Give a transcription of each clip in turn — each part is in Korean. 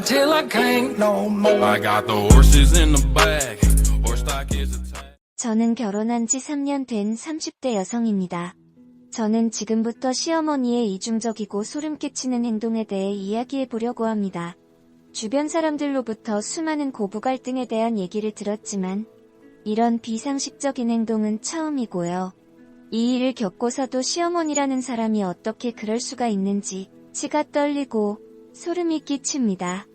till I can't no more. I got the horses in the back. Horse stock is attached. 저는 결혼한 지 3년 된 30대 여성입니다. 저는 지금부터 시어머니의 이중적이고 소름 끼치는 행동에 대해 이야기해 보려고 합니다. 주변 사람들로부터 수많은 고부 갈등에 대한 얘기를 들었지만 이런 비상식적인 행동은 처음이고요. 이 일을 겪고서도 시어머니라는 사람이 어떻게 그럴 수가 있는지 치가 떨리고 소름이 끼칩니다.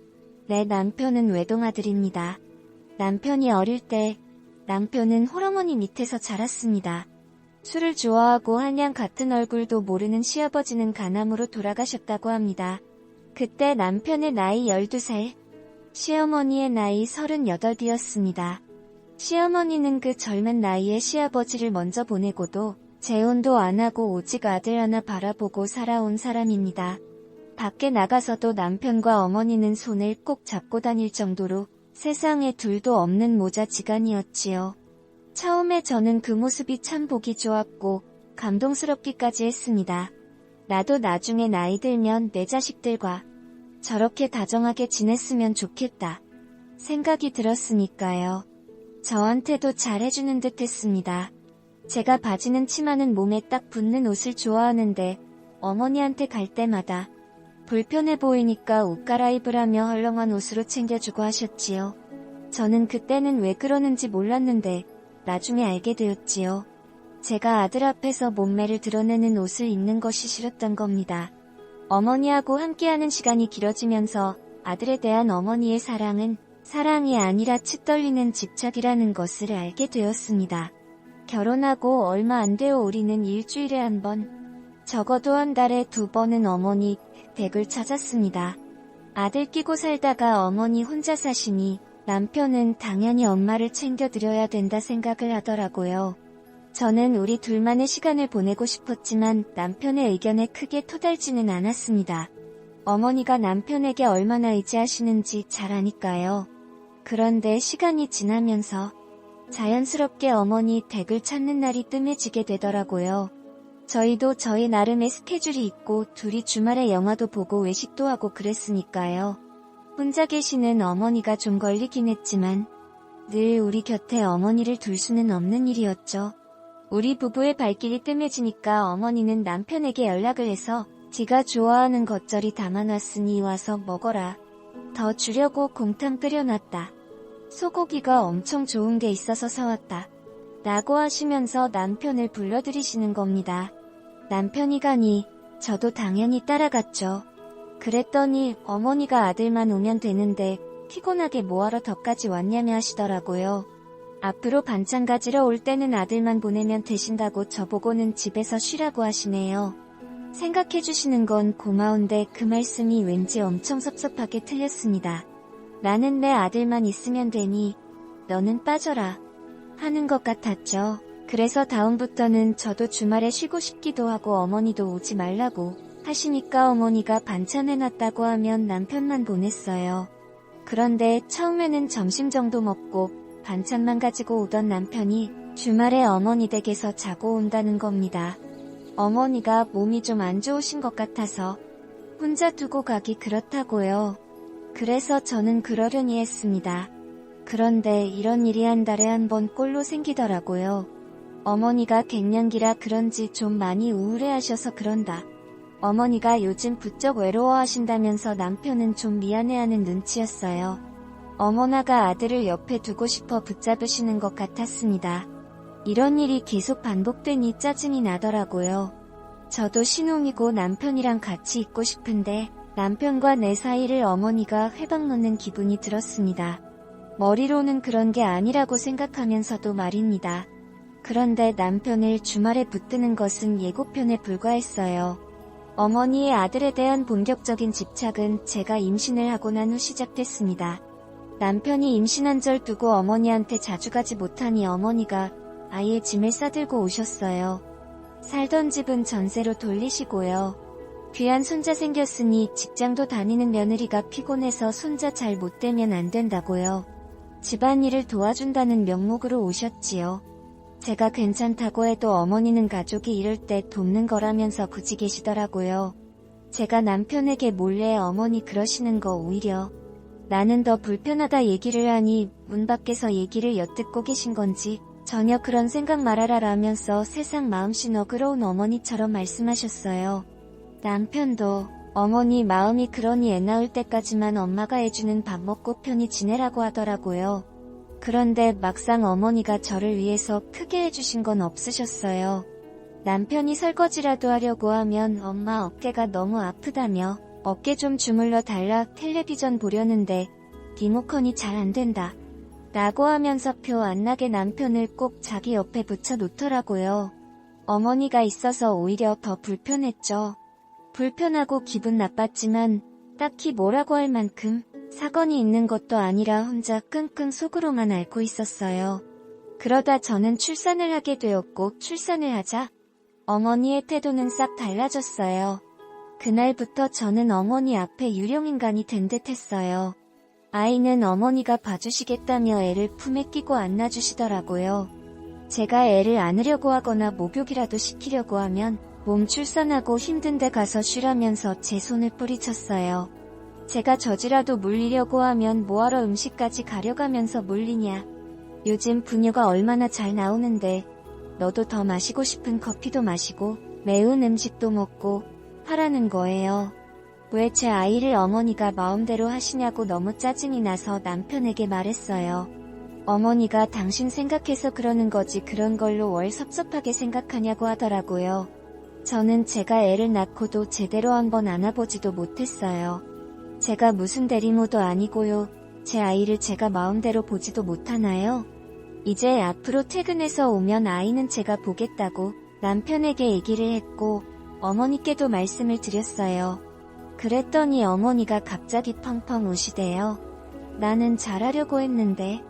내 남편은 외동아들입니다. 남편이 어릴 때 남편은 홀어머니 밑에서 자랐습니다. 술을 좋아하고 한양 같은 얼굴도 모르는 시아버지는 간암으로 돌아가셨다고 합니다. 그때 남편의 나이 12살, 시어머니의 나이 38이었습니다. 시어머니는 그 젊은 나이에 시아버지를 먼저 보내고도 재혼도 안 하고 오직 아들 하나 바라보고 살아온 사람입니다. 밖에 나가서도 남편과 어머니는 손을 꼭 잡고 다닐 정도로 세상에 둘도 없는 모자지간이었지요. 처음에 저는 그 모습이 참 보기 좋았고 감동스럽기까지 했습니다. 나도 나중에 나이 들면 내 자식들과 저렇게 다정하게 지냈으면 좋겠다 생각이 들었으니까요. 저한테도 잘해주는 듯 했습니다. 제가 바지는 치마는 몸에 딱 붙는 옷을 좋아하는데 어머니한테 갈 때마다 불편해 보이니까 옷 갈아입으라며 헐렁한 옷으로 챙겨주고 하셨지요. 저는 그때는 왜 그러는지 몰랐는데 나중에 알게 되었지요. 제가 아들 앞에서 몸매를 드러내는 옷을 입는 것이 싫었던 겁니다. 어머니하고 함께하는 시간이 길어지면서 아들에 대한 어머니의 사랑은 사랑이 아니라 치떨리는 집착이라는 것을 알게 되었습니다. 결혼하고 얼마 안 되어 우리는 일주일에 한 번, 적어도 한 달에 2번은 어머니 댁을 찾았습니다. 아들 끼고 살다가 어머니 혼자 사시니 남편은 당연히 엄마를 챙겨드려야 된다 생각을 하더라고요. 저는 우리 둘만의 시간을 보내고 싶었지만 남편의 의견에 크게 토달지는 않았습니다. 어머니가 남편에게 얼마나 의지하시는지 잘 아니까요. 그런데 시간이 지나면서 자연스럽게 어머니 댁을 찾는 날이 뜸해지게 되더라고요. 저희도 저희 나름의 스케줄이 있고 둘이 주말에 영화도 보고 외식도 하고 그랬으니까요. 혼자 계시는 어머니가 좀 걸리긴 했지만 늘 우리 곁에 어머니를 둘 수는 없는 일이었죠. 우리 부부의 발길이 뜸해지니까 어머니는 남편에게 연락을 해서 지가 좋아하는 겉절이 담아놨으니 와서 먹어라. 더 주려고 곰탕 끓여놨다. 소고기가 엄청 좋은 게 있어서 사왔다. 라고 하시면서 남편을 불러들이시는 겁니다. 남편이 가니 저도 당연히 따라갔죠. 그랬더니 어머니가 아들만 오면 되는데 피곤하게 뭐하러 덕까지 왔냐며 하시더라고요. 앞으로 반찬 가지러 올 때는 아들만 보내면 되신다고 저보고는 집에서 쉬라고 하시네요. 생각해주시는 건 고마운데 그 말씀이 왠지 엄청 섭섭하게 틀렸습니다. 나는 내 아들만 있으면 되니 너는 빠져라 하는 것 같았죠. 그래서 다음부터는 저도 주말에 쉬고 싶기도 하고 어머니도 오지 말라고 하시니까 어머니가 반찬 해놨다고 하면 남편만 보냈어요. 그런데 처음에는 점심 정도 먹고 반찬만 가지고 오던 남편이 주말에 어머니 댁에서 자고 온다는 겁니다. 어머니가 몸이 좀 안 좋으신 것 같아서 혼자 두고 가기 그렇다고요. 그래서 저는 그러려니 했습니다. 그런데 이런 일이 한 달에 한 번 꼴로 생기더라고요. 어머니가 갱년기라 그런지 좀 많이 우울해하셔서 그런다. 어머니가 요즘 부쩍 외로워하신다면서 남편은 좀 미안해하는 눈치였어요. 어머나가 아들을 옆에 두고 싶어 붙잡으시는 것 같았습니다. 이런 일이 계속 반복되니 짜증이 나더라고요. 저도 신혼이고 남편이랑 같이 있고 싶은데 남편과 내 사이를 어머니가 회방 놓는 기분이 들었습니다. 머리로는 그런 게 아니라고 생각하면서도 말입니다. 그런데 남편을 주말에 붙드는 것은 예고편에 불과했어요. 어머니의 아들에 대한 본격적인 집착은 제가 임신을 하고 난 후 시작됐습니다. 남편이 임신한 절 두고 어머니한테 자주 가지 못하니 어머니가 아예 짐을 싸들고 오셨어요. 살던 집은 전세로 돌리시고요. 귀한 손자 생겼으니 직장도 다니는 며느리가 피곤해서 손자 잘 못 대면 안 된다고요. 집안일을 도와준다는 명목으로 오셨지요. 제가 괜찮다고 해도 어머니는 가족이 이럴 때 돕는 거라면서 굳이 계시더라고요. 제가 남편에게 몰래 어머니 그러시는 거 오히려 나는 더 불편하다 얘기를 하니 문 밖에서 얘기를 엿듣고 계신 건지 전혀 그런 생각 말아라 라면서 세상 마음씨 너그러운 어머니처럼 말씀하셨어요. 남편도 어머니 마음이 그러니 애 낳을 때까지만 엄마가 해주는 밥 먹고 편히 지내라고 하더라고요. 그런데 막상 어머니가 저를 위해서 크게 해주신 건 없으셨어요. 남편이 설거지라도 하려고 하면 엄마 어깨가 너무 아프다며 어깨 좀 주물러 달라 텔레비전 보려는데 리모컨이 잘 안 된다 라고 하면서 표 안 나게 남편을 꼭 자기 옆에 붙여 놓더라고요. 어머니가 있어서 오히려 더 불편했죠. 불편하고 기분 나빴지만 딱히 뭐라고 할 만큼 사건이 있는 것도 아니라 혼자 끙끙 속으로만 앓고 있었어요. 그러다 저는 출산을 하게 되었고 출산을 하자 어머니의 태도는 싹 달라졌어요. 그날부터 저는 어머니 앞에 유령인간이 된 듯 했어요. 아이는 어머니가 봐주시겠다며 애를 품에 끼고 안아주시더라고요. 제가 애를 안으려고 하거나 목욕이라도 시키려고 하면 몸 출산하고 힘든데 가서 쉬라면서 제 손을 뿌리쳤어요. 제가 젖이라도 물리려고 하면 뭐하러 음식까지 가려가면서 물리냐. 요즘 분유가 얼마나 잘 나오는데 너도 더 마시고 싶은 커피도 마시고 매운 음식도 먹고 하라는 거예요. 왜 제 아이를 어머니가 마음대로 하시냐고 너무 짜증이 나서 남편에게 말했어요. 어머니가 당신 생각해서 그러는 거지 그런 걸로 월 섭섭하게 생각하냐고 하더라고요. 저는 제가 애를 낳고도 제대로 한번 안아보지도 못했어요. 제가 무슨 대리모도 아니고요. 제 아이를 제가 마음대로 보지도 못하나요? 이제 앞으로 퇴근해서 오면 아이는 제가 보겠다고 남편에게 얘기를 했고 어머니께도 말씀을 드렸어요. 그랬더니 어머니가 갑자기 펑펑 우시대요. 나는 잘하려고 했는데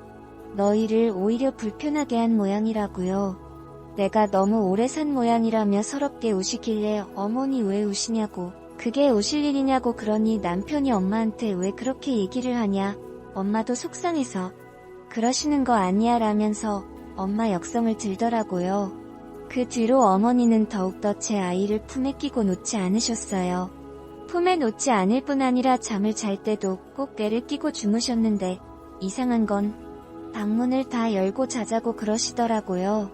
너희를 오히려 불편하게 한 모양이라고요. 내가 너무 오래 산 모양이라며 서럽게 우시길래 어머니 왜 우시냐고 그게 우실 일이냐고 그러니 남편이 엄마한테 왜 그렇게 얘기를 하냐 엄마도 속상해서 그러시는 거 아니야 라면서 엄마 역성을 들더라고요. 그 뒤로 어머니는 더욱더 제 아이를 품에 끼고 놓지 않으셨어요. 품에 놓지 않을 뿐 아니라 잠을 잘 때도 꼭 애를 끼고 주무셨는데 이상한 건 방문을 다 열고 자자고 그러시더라고요.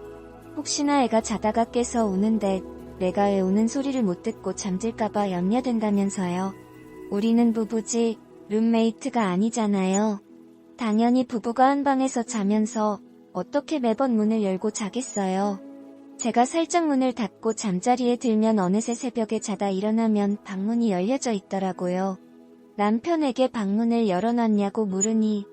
혹시나 애가 자다가 깨서 우는데 내가 애 우는 소리를 못 듣고 잠들까봐 염려된다면서요. 우리는 부부지 룸메이트가 아니잖아요. 당연히 부부가 한 방에서 자면서 어떻게 매번 문을 열고 자겠어요. 제가 살짝 문을 닫고 잠자리에 들면 어느새 새벽에 자다 일어나면 방문이 열려져 있더라고요. 남편에게 방문을 열어놨냐고 물으니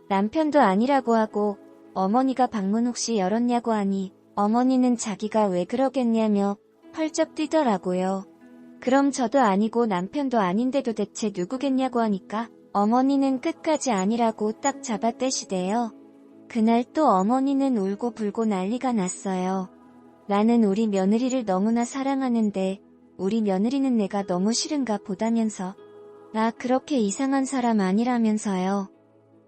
남편도 아니라고 하고 어머니가 방문 혹시 열었냐고 하니 어머니는 자기가 왜 그러겠냐며 펄쩍 뛰더라고요. 그럼 저도 아니고 남편도 아닌데도 대체 누구겠냐고 하니까 어머니는 끝까지 아니라고 딱 잡아떼시대요. 그날 또 어머니는 울고 불고 난리가 났어요. 나는 우리 며느리를 너무나 사랑하는데 우리 며느리는 내가 너무 싫은가 보다면서 나 그렇게 이상한 사람 아니라면서요.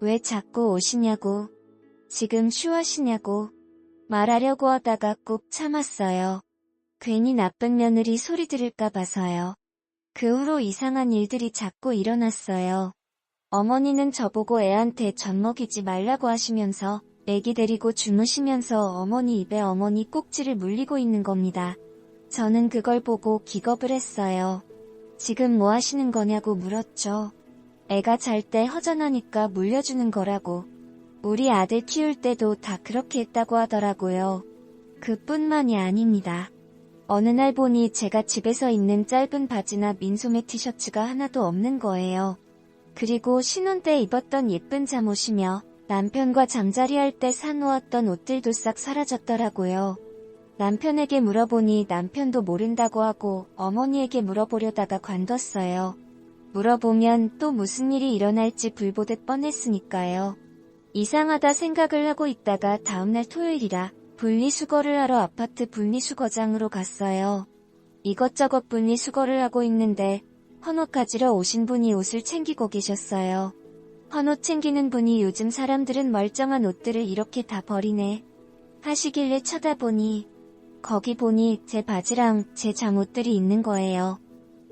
왜 자꾸 오시냐고 지금 쉬하시냐고 말하려고 하다가 꾹 참았어요. 괜히 나쁜 며느리 소리 들을까 봐서요. 그 후로 이상한 일들이 자꾸 일어났어요. 어머니는 저보고 애한테 젖 먹이지 말라고 하시면서 애기 데리고 주무시면서 어머니 입에 어머니 꼭지를 물리고 있는 겁니다. 저는 그걸 보고 기겁을 했어요. 지금 뭐 하시는 거냐고 물었죠. 애가 잘 때 허전하니까 물려주는 거라고. 우리 아들 키울 때도 다 그렇게 했다고 하더라고요. 그뿐만이 아닙니다. 어느 날 보니 제가 집에서 입는 짧은 바지나 민소매 티셔츠가 하나도 없는 거예요. 그리고 신혼 때 입었던 예쁜 잠옷이며 남편과 잠자리할 때 사놓았던 옷들도 싹 사라졌더라고요. 남편에게 물어보니 남편도 모른다고 하고 어머니에게 물어보려다가 관뒀어요. 물어보면 또 무슨 일이 일어날지 불보듯 뻔했으니까요. 이상하다 생각을 하고 있다가 다음날 토요일이라 분리수거를 하러 아파트 분리수거장으로 갔어요. 이것저것 분리수거를 하고 있는데 헌옷 가지러 오신 분이 옷을 챙기고 계셨어요. 헌옷 챙기는 분이 요즘 사람들은 멀쩡한 옷들을 이렇게 다 버리네 하시길래 쳐다보니 거기 보니 제 바지랑 제 잠옷들이 있는 거예요.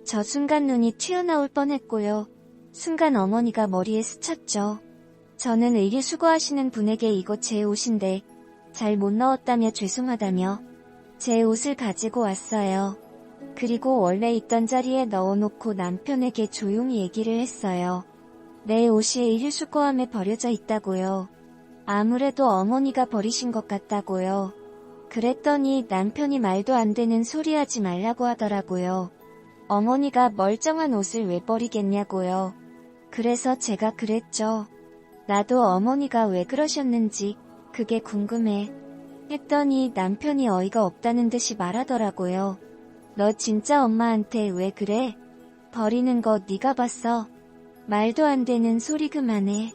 저 순간 눈이 튀어나올 뻔했고요. 순간 어머니가 머리에 스쳤죠. 저는 의류 수거하시는 분에게 이거 제 옷인데 잘 못 넣었다며 죄송하다며 제 옷을 가지고 왔어요. 그리고 원래 있던 자리에 넣어놓고 남편에게 조용히 얘기를 했어요. 내 옷이 의류 수거함에 버려져 있다고요. 아무래도 어머니가 버리신 것 같다고요. 그랬더니 남편이 말도 안 되는 소리 하지 말라고 하더라고요. 어머니가 멀쩡한 옷을 왜 버리겠냐고요. 그래서 제가 그랬죠. 나도 어머니가 왜 그러셨는지 그게 궁금해. 했더니 남편이 어이가 없다는 듯이 말하더라고요. 너 진짜 엄마한테 왜 그래? 버리는 거 네가 봤어? 말도 안 되는 소리 그만해.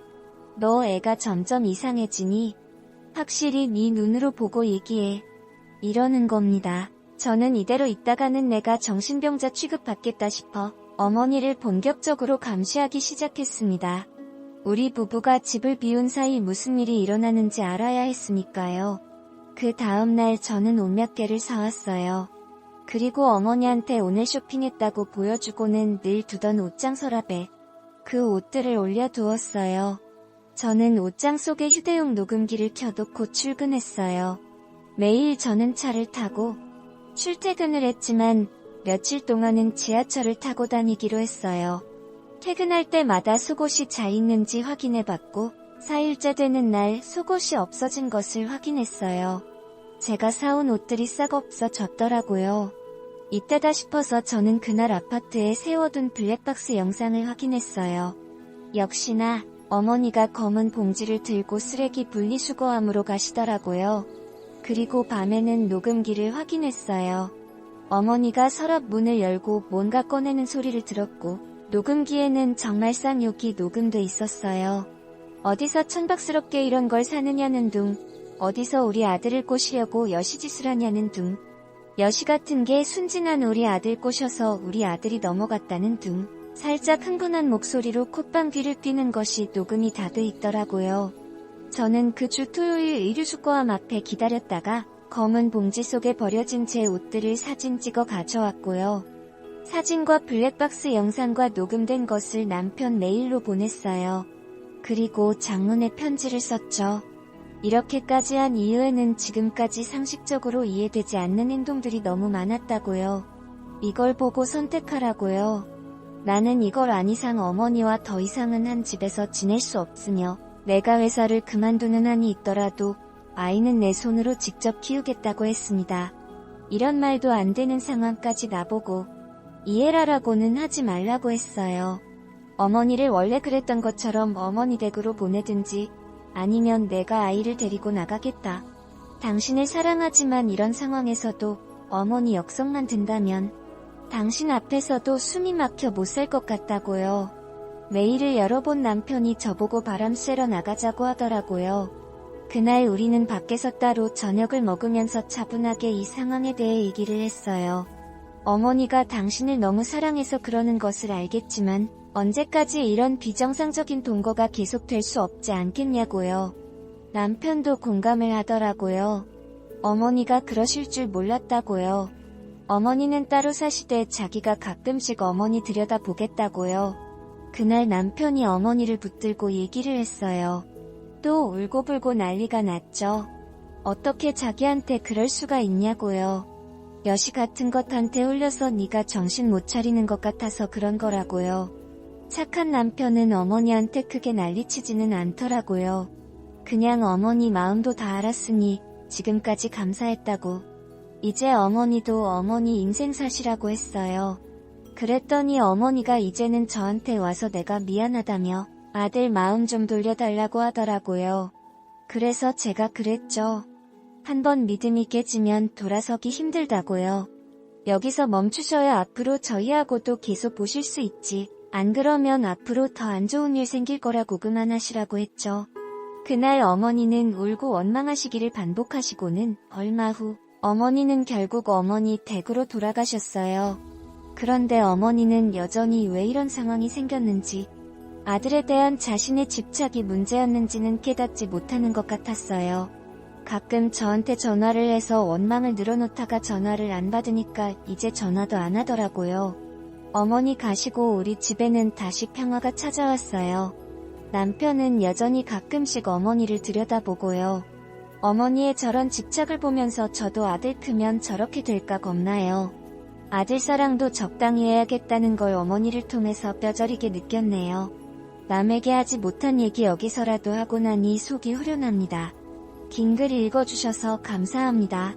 너 애가 점점 이상해지니? 확실히 네 눈으로 보고 얘기해. 이러는 겁니다. 저는 이대로 있다가는 내가 정신병자 취급받겠다 싶어 어머니를 본격적으로 감시하기 시작했습니다. 우리 부부가 집을 비운 사이 무슨 일이 일어나는지 알아야 했으니까요. 그 다음날 저는 옷 몇 개를 사왔어요. 그리고 어머니한테 오늘 쇼핑했다고 보여주고는 늘 두던 옷장 서랍에 그 옷들을 올려두었어요. 저는 옷장 속에 휴대용 녹음기를 켜놓고 출근했어요. 매일 저는 차를 타고 출퇴근을 했지만 며칠 동안은 지하철을 타고 다니기로 했어요. 퇴근할 때마다 속옷이 차 있는지 확인해봤고 4일째 되는 날 속옷이 없어진 것을 확인했어요. 제가 사온 옷들이 싹 없어졌더라고요. 이때다 싶어서 저는 그날 아파트에 세워둔 블랙박스 영상을 확인했어요. 역시나 어머니가 검은 봉지를 들고 쓰레기 분리수거함으로 가시더라고요. 그리고 밤에는 녹음기를 확인했어요. 어머니가 서랍 문을 열고 뭔가 꺼내는 소리를 들었고 녹음기에는 정말 쌍욕이 녹음돼 있었어요. 어디서 천박스럽게 이런 걸 사느냐는 둥, 어디서 우리 아들을 꼬시려고 여시짓을 하냐는 둥, 여시 같은 게 순진한 우리 아들 꼬셔서 우리 아들이 넘어갔다는 둥, 살짝 흥분한 목소리로 콧방귀를 뀌는 것이 녹음이 다 돼 있더라고요. 저는 그 주 토요일 의류수거함 앞에 기다렸다가 검은 봉지 속에 버려진 제 옷들을 사진 찍어 가져왔고요. 사진과 블랙박스 영상과 녹음된 것을 남편 메일로 보냈어요. 그리고 장문의 편지를 썼죠. 이렇게까지 한 이유에는 지금까지 상식적으로 이해되지 않는 행동들이 너무 많았다고요. 이걸 보고 선택하라고요. 나는 이걸 안 이상 어머니와 더 이상은 한 집에서 지낼 수 없으며 내가 회사를 그만두는 한이 있더라도 아이는 내 손으로 직접 키우겠다고 했습니다. 이런 말도 안 되는 상황까지 나보고 이해라라고는 하지 말라고 했어요. 어머니를 원래 그랬던 것처럼 어머니 댁으로 보내든지 아니면 내가 아이를 데리고 나가겠다. 당신을 사랑하지만 이런 상황에서도 어머니 역성만 든다면 당신 앞에서도 숨이 막혀 못 살 것 같다고요. 메일을 열어본 남편이 저보고 바람 쐬러 나가자고 하더라고요. 그날 우리는 밖에서 따로 저녁을 먹으면서 차분하게 이 상황에 대해 얘기를 했어요. 어머니가 당신을 너무 사랑해서 그러는 것을 알겠지만 언제까지 이런 비정상적인 동거가 계속될 수 없지 않겠냐고요. 남편도 공감을 하더라고요. 어머니가 그러실 줄 몰랐다고요. 어머니는 따로 사시되 자기가 가끔씩 어머니 들여다보겠다고요. 그날 남편이 어머니를 붙들고 얘기를 했어요. 또 울고불고 난리가 났죠. 어떻게 자기한테 그럴 수가 있냐고요. 여시 같은 것한테 홀려서 네가 정신 못 차리는 것 같아서 그런 거라고요. 착한 남편은 어머니한테 크게 난리치지는 않더라고요. 그냥 어머니 마음도 다 알았으니 지금까지 감사했다고. 이제 어머니도 어머니 인생 사시라고 했어요. 그랬더니 어머니가 이제는 저한테 와서 내가 미안하다며 아들 마음 좀 돌려달라고 하더라고요. 그래서 제가 그랬죠. 한번 믿음이 깨지면 돌아서기 힘들다고요. 여기서 멈추셔야 앞으로 저희하고도 계속 보실 수 있지. 안 그러면 앞으로 더 안 좋은 일 생길 거라고 그만하시라고 했죠. 그날 어머니는 울고 원망하시기를 반복하시고는 얼마 후 어머니는 결국 어머니 댁으로 돌아가셨어요. 그런데 어머니는 여전히 왜 이런 상황이 생겼는지 아들에 대한 자신의 집착이 문제였는지는 깨닫지 못하는 것 같았어요. 가끔 저한테 전화를 해서 원망을 늘어놓다가 전화를 안 받으니까 이제 전화도 안 하더라고요. 어머니 가시고 우리 집에는 다시 평화가 찾아왔어요. 남편은 여전히 가끔씩 어머니를 들여다보고요. 어머니의 저런 집착을 보면서 저도 아들 크면 저렇게 될까 겁나요. 아들 사랑도 적당히 해야겠다는 걸 어머니를 통해서 뼈저리게 느꼈네요. 남에게 하지 못한 얘기 여기서라도 하고 나니 속이 후련합니다. 긴 글 읽어주셔서 감사합니다.